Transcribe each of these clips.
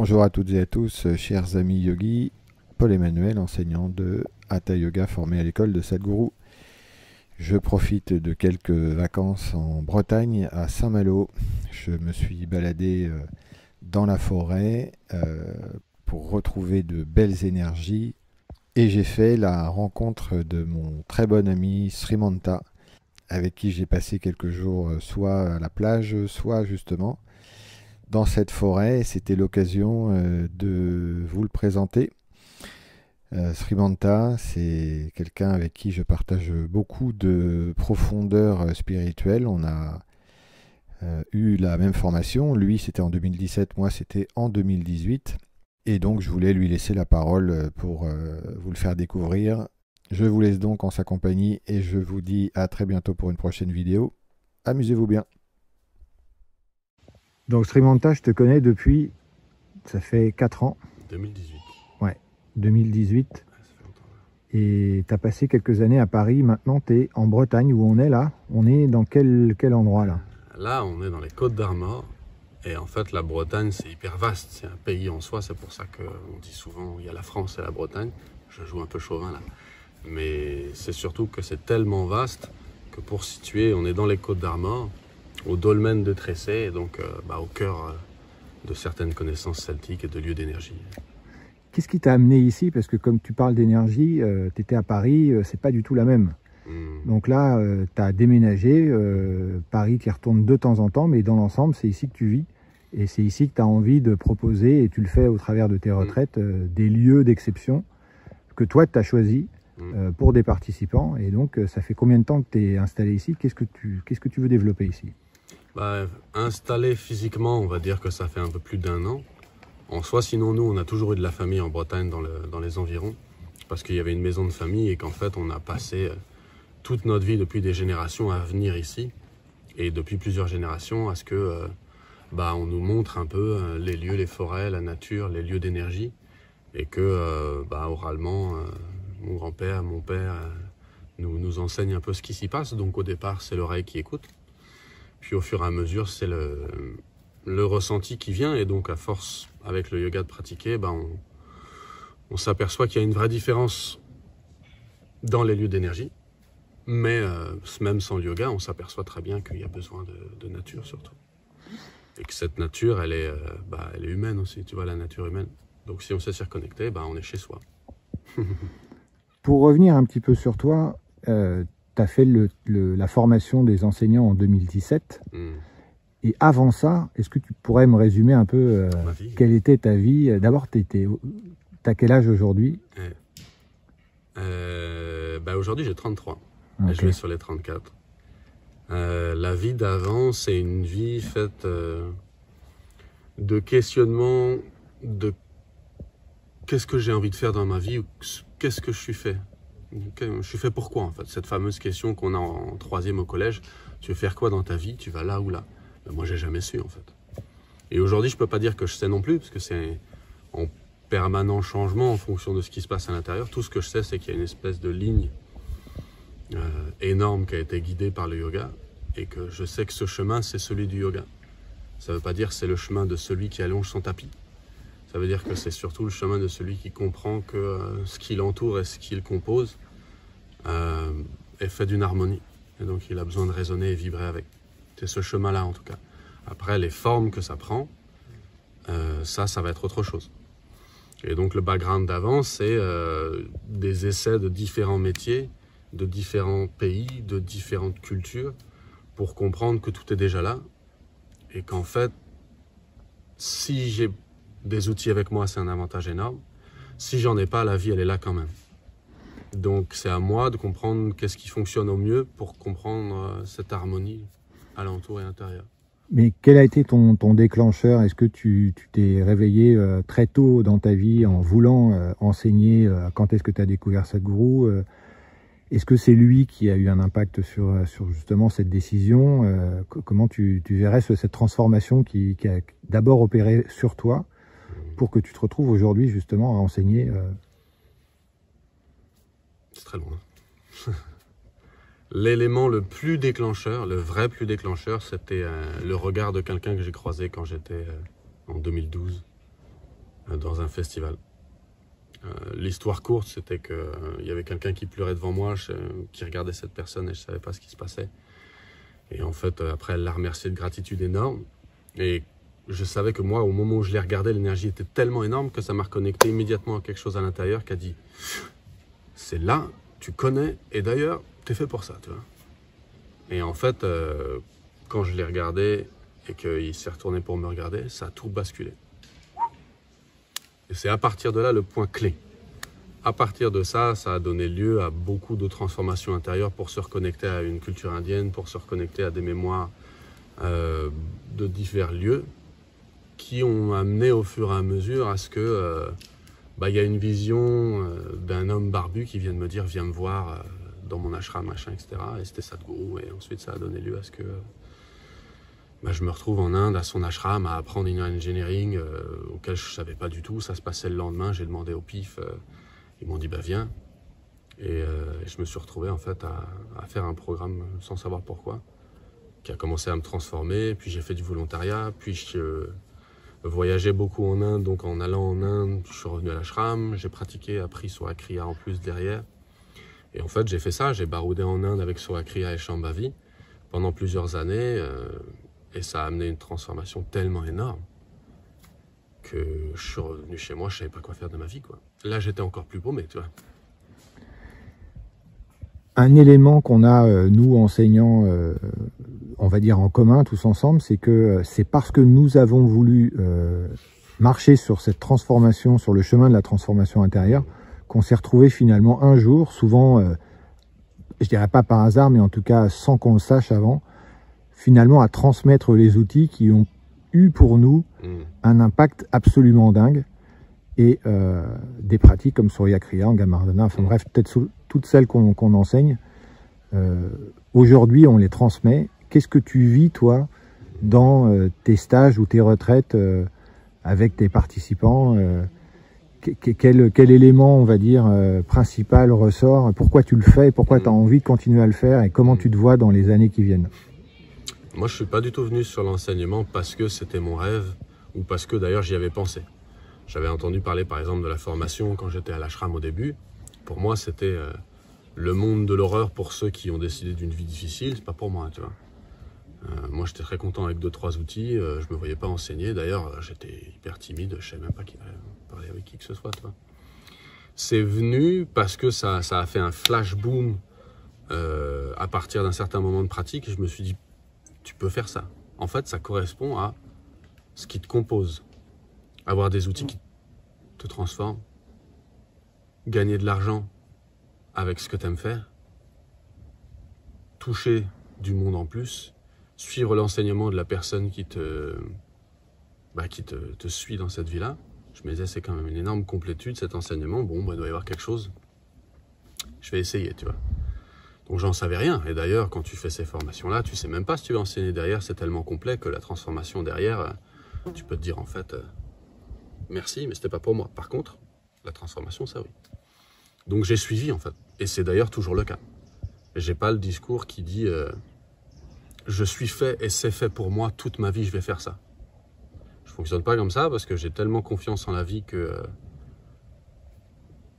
Bonjour à toutes et à tous, chers amis yogis, Paul Emmanuel, enseignant de Hatha Yoga formé à l'école de Sadhguru. Je profite de quelques vacances en Bretagne, à Saint-Malo. Je me suis baladé dans la forêt pour retrouver de belles énergies et j'ai fait la rencontre de mon très bon ami Srimanta, avec qui j'ai passé quelques jours soit à la plage, soit justement dans cette forêt. C'était l'occasion de vous le présenter. Srimanta, c'est quelqu'un avec qui je partage beaucoup de profondeur spirituelle. On a eu la même formation. Lui, c'était en 2017, moi, c'était en 2018. Et donc, je voulais lui laisser la parole pour vous le faire découvrir. Je vous laisse donc en sa compagnie et je vous dis à très bientôt pour une prochaine vidéo. Amusez-vous bien. Donc Srimanta, je te connais depuis, ça fait 4 ans. 2018. Ouais, 2018. Ouais, ça fait longtemps. Et tu as passé quelques années à Paris. Maintenant, tu es en Bretagne, où on est là. On est dans quel endroit là? Là, on est dans les Côtes d'Armor. Et en fait, la Bretagne, c'est hyper vaste. C'est un pays en soi. C'est pour ça qu'on dit souvent il y a la France et la Bretagne. Je joue un peu chauvin là. Mais c'est surtout que c'est tellement vaste que pour situer, on est dans les Côtes d'Armor, au dolmen de Tressé, et donc au cœur de certaines connaissances celtiques et de lieux d'énergie. Qu'est-ce qui t'a amené ici? Parce que comme tu parles d'énergie, tu étais à Paris, c'est pas du tout la même. Donc là, tu as déménagé, Paris, tu y retournes de temps en temps, mais dans l'ensemble, c'est ici que tu vis. Et c'est ici que tu as envie de proposer, et tu le fais au travers de tes retraites, des lieux d'exception que toi, tu as choisis pour des participants. Et donc, ça fait combien de temps que tu es installé ici? Qu'est-ce que tu veux développer ici? Installé physiquement, on va dire que ça fait un peu plus d'1 an. En soi, sinon, nous, on a toujours eu de la famille en Bretagne, dans les environs, parce qu'il y avait une maison de famille et qu'en fait, on a passé toute notre vie depuis des générations à venir ici, et depuis plusieurs générations à ce que on nous montre un peu les lieux, les forêts, la nature, les lieux d'énergie, et que oralement, mon grand-père, mon père nous enseignent un peu ce qui s'y passe. Donc au départ, c'est l'oreille qui écoute. Puis au fur et à mesure, c'est le ressenti qui vient. Et donc à force, avec le yoga de pratiquer, on s'aperçoit qu'il y a une vraie différence dans les lieux d'énergie. Mais même sans le yoga, on s'aperçoit très bien qu'il y a besoin de nature surtout. Et que cette nature, elle est humaine aussi, tu vois, la nature humaine. Donc si on sait s'y reconnecter, on est chez soi. Pour revenir un petit peu sur toi, tu as fait la formation des enseignants en 2017. Et avant ça, est-ce que tu pourrais me résumer un peu quelle était ta vie? D'abord, t'as quel âge aujourd'hui? Aujourd'hui, j'ai 33. Okay. Et je vais sur les 34. La vie d'avant, c'est une vie faite de questionnement de qu'est-ce que j'ai envie de faire dans ma vie, ou qu'est-ce que je suis fait. Je suis fait pourquoi en fait? Cette fameuse question qu'on a en 3e au collège, tu veux faire quoi dans ta vie? Tu vas là ou là? Moi j'ai jamais su en fait. Et aujourd'hui je peux pas dire que je sais non plus, parce que c'est en permanent changement en fonction de ce qui se passe à l'intérieur. Tout ce que je sais, c'est qu'il y a une espèce de ligne énorme qui a été guidée par le yoga, et que je sais que ce chemin c'est celui du yoga. Ça veut pas dire que c'est le chemin de celui qui allonge son tapis. Ça veut dire que c'est surtout le chemin de celui qui comprend que ce qui l'entoure et ce qui le compose est fait d'une harmonie. Et donc il a besoin de résonner et vibrer avec. C'est ce chemin-là en tout cas. Après, les formes que ça prend, ça va être autre chose. Et donc le background d'avant, c'est des essais de différents métiers, de différents pays, de différentes cultures, pour comprendre que tout est déjà là. Et qu'en fait, si j'ai des outils avec moi, c'est un avantage énorme. Si j'en ai pas, la vie, elle est là quand même. Donc c'est à moi de comprendre qu'est-ce qui fonctionne au mieux pour comprendre cette harmonie alentour et intérieur. Mais quel a été ton déclencheur? Est-ce que tu t'es réveillé très tôt dans ta vie en voulant enseigner? Quand est-ce que tu as découvert Sadhguru? Est-ce que c'est lui qui a eu un impact sur justement cette décision? Comment tu verrais cette transformation qui a d'abord opéré sur toi pour que tu te retrouves aujourd'hui justement à enseigner? C'est très loin. L'élément le plus déclencheur, le vrai plus déclencheur, c'était le regard de quelqu'un que j'ai croisé quand j'étais en 2012. dans un festival. L'histoire courte, c'était qu'il y avait quelqu'un qui pleurait devant moi, qui regardait cette personne et je ne savais pas ce qui se passait. Et en fait, après, elle l'a remercié de gratitude énorme. Et je savais que moi, au moment où je l'ai regardé, l'énergie était tellement énorme que ça m'a reconnecté immédiatement à quelque chose à l'intérieur qui a dit « C'est là, tu connais, et d'ailleurs, tu es fait pour ça, tu vois. » Et en fait, quand je l'ai regardé et qu'il s'est retourné pour me regarder, ça a tout basculé. Et c'est à partir de là le point clé. À partir de ça, ça a donné lieu à beaucoup de transformations intérieures pour se reconnecter à une culture indienne, pour se reconnecter à des mémoires de divers lieux qui ont amené au fur et à mesure à ce que y a une vision d'un homme barbu qui vient de me dire « Viens me voir dans mon ashram, machin, etc. » Et c'était Sadhguru. Et ensuite, ça a donné lieu à ce que je me retrouve en Inde, à son ashram, à apprendre inner engineering auquel je ne savais pas du tout. Ça se passait le lendemain, j'ai demandé au pif, ils m'ont dit viens. Et je me suis retrouvé en fait à faire un programme sans savoir pourquoi, qui a commencé à me transformer. Puis j'ai fait du volontariat, puis je voyageais beaucoup en Inde. Donc en allant en Inde, je suis revenu à l'ashram, j'ai pratiqué, appris Surya Kriya en plus derrière. Et en fait j'ai fait ça, j'ai baroudé en Inde avec Surya Kriya et Shambhavi pendant plusieurs années. Et ça a amené une transformation tellement énorme que je suis revenu chez moi, je ne savais pas quoi faire de ma vie, quoi. Là, j'étais encore plus paumé, tu vois. Un élément qu'on a, nous, enseignants, on va dire en commun, tous ensemble, c'est que c'est parce que nous avons voulu marcher sur cette transformation, sur le chemin de la transformation intérieure, qu'on s'est retrouvé finalement un jour, souvent, je dirais pas par hasard, mais en tout cas sans qu'on le sache avant, finalement à transmettre les outils qui ont eu pour nous un impact absolument dingue et des pratiques comme Surya Kriya, Angamardana, enfin bref, peut-être toutes celles qu'on enseigne. Aujourd'hui, on les transmet. Qu'est-ce que tu vis, toi, dans tes stages ou tes retraites avec tes participants quel élément, on va dire, principal ressort? Pourquoi tu le fais? Pourquoi tu as envie de continuer à le faire? Et comment tu te vois dans les années qui viennent? Moi, je ne suis pas du tout venu sur l'enseignement parce que c'était mon rêve ou parce que d'ailleurs j'y avais pensé. J'avais entendu parler par exemple de la formation quand j'étais à l'ashram au début. Pour moi, c'était le monde de l'horreur pour ceux qui ont décidé d'une vie difficile. C'est pas pour moi, tu vois. Moi, j'étais très content avec 2-3 outils. Je me voyais pas enseigner. D'ailleurs, j'étais hyper timide. Je savais même pas parler avec qui que ce soit, tu vois. C'est venu parce que ça a fait un flash boom à partir d'un certain moment de pratique. Et je me suis dit, tu peux faire ça. En fait, ça correspond à ce qui te compose. Avoir des outils qui te transforment. Gagner de l'argent avec ce que tu aimes faire. Toucher du monde en plus. Suivre l'enseignement de la personne qui te suit dans cette vie-là. Je me disais, c'est quand même une énorme complétude cet enseignement. Bon, il doit y avoir quelque chose. Je vais essayer, tu vois. Donc j'en savais rien. Et d'ailleurs, quand tu fais ces formations-là, tu sais même pas si tu vas enseigner derrière. C'est tellement complet que la transformation derrière, tu peux te dire en fait, merci, mais c'était pas pour moi. Par contre, la transformation, ça oui. Donc j'ai suivi en fait. Et c'est d'ailleurs toujours le cas. J'ai pas le discours qui dit, je suis fait et c'est fait pour moi, toute ma vie je vais faire ça. Je fonctionne pas comme ça parce que j'ai tellement confiance en la vie que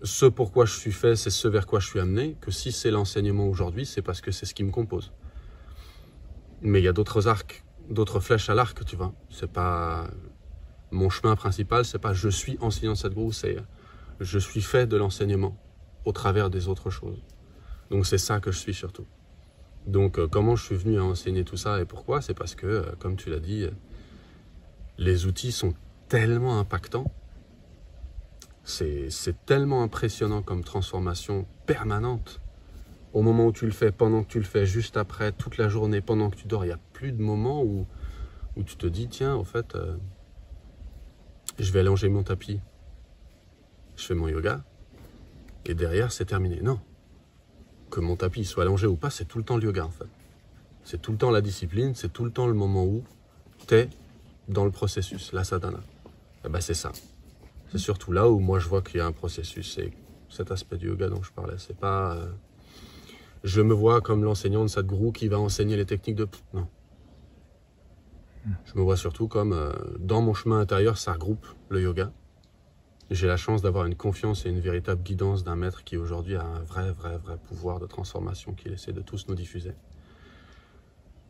ce pourquoi je suis fait, c'est ce vers quoi je suis amené, que si c'est l'enseignement aujourd'hui, c'est parce que c'est ce qui me compose. Mais il y a d'autres arcs, d'autres flèches à l'arc, tu vois. C'est pas mon chemin principal, c'est pas je suis enseignant de Sadhguru, c'est je suis fait de l'enseignement au travers des autres choses. Donc c'est ça que je suis surtout. Donc comment je suis venu à enseigner tout ça et pourquoi? C'est parce que, comme tu l'as dit, les outils sont tellement impactants. C'est tellement impressionnant comme transformation permanente. Au moment où tu le fais, pendant que tu le fais, juste après, toute la journée, pendant que tu dors, il n'y a plus de moment où tu te dis, tiens, en fait, je vais allonger mon tapis, je fais mon yoga, et derrière, c'est terminé. Non. Que mon tapis soit allongé ou pas, c'est tout le temps le yoga, en fait. C'est tout le temps la discipline, c'est tout le temps le moment où tu es dans le processus, la sadhana. Et ben, c'est ça. C'est surtout là où moi je vois qu'il y a un processus, c'est cet aspect du yoga dont je parlais. C'est pas je me vois comme l'enseignant de Sadhguru qui va enseigner les techniques de... Non. Je me vois surtout comme dans mon chemin intérieur, ça regroupe le yoga, j'ai la chance d'avoir une confiance et une véritable guidance d'un maître qui aujourd'hui a un vrai pouvoir de transformation qu'il essaie de tous nous diffuser.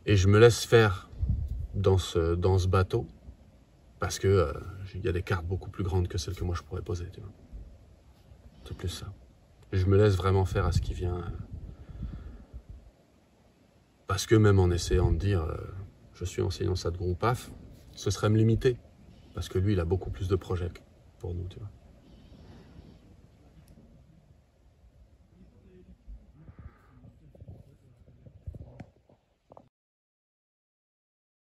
Et je me laisse faire dans ce bateau parce que y a des cartes beaucoup plus grandes que celles que moi je pourrais poser, tu vois. C'est plus ça. Je me laisse vraiment faire à ce qui vient. Parce que même en essayant de dire je suis enseignant Sadhguru, paf, ce serait me limiter. Parce que lui, il a beaucoup plus de projets pour nous, tu vois.